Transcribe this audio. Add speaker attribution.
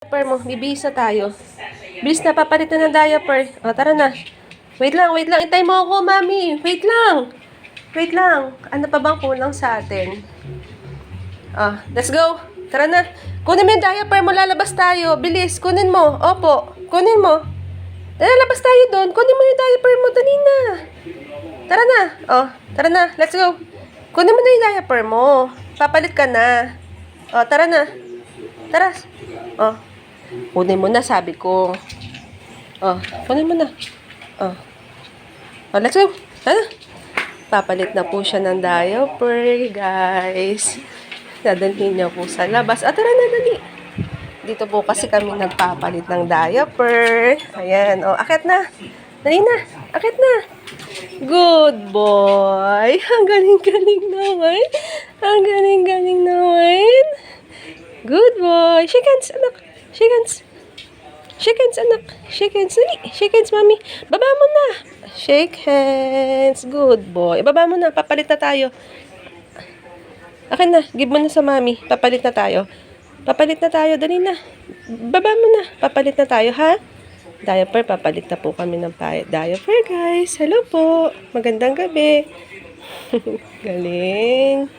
Speaker 1: diaper mo. Bibihis na tayo. Bilis na, papalit na ng diaper. O, tara na. Wait lang. Itay mo ako, mami. Wait lang. Ano pa bang kulang sa atin? Let's go. Tara na. Kunin mo yung diaper mo, lalabas tayo. Bilis, kunin mo. Opo, kunin mo. Lalabas tayo doon. Kunin mo yung diaper mo, dali na. Tara na. Tara na. Let's go. Kunin mo na yung diaper mo. Papalit ka na. Tara na. Tara. Kunin mo na, sabi ko. Kunin mo na. Let's go. Tara. Papalit na po siya ng diaper, guys. Dadalhin niya po sa labas. Tara na, dali. Dito po kasi kami nagpapalit ng diaper. Ayan. Akit na. Dali na. Akit na. Good boy. Ang galing-galing naman. Good boy. Shake hands, anak. Shake hands, anak. Shake hands, dali. Shake hands, mami. Baba mo na. Shake hands. Good boy. Baba mo na. Papalit na tayo. Akin na. Give mo na sa mami. Papalit na tayo. Dali na. Baba mo na. Papalit na tayo, ha? Diaper. Papalit na po kami ng diaper, guys. Hello po. Magandang gabi. Galing.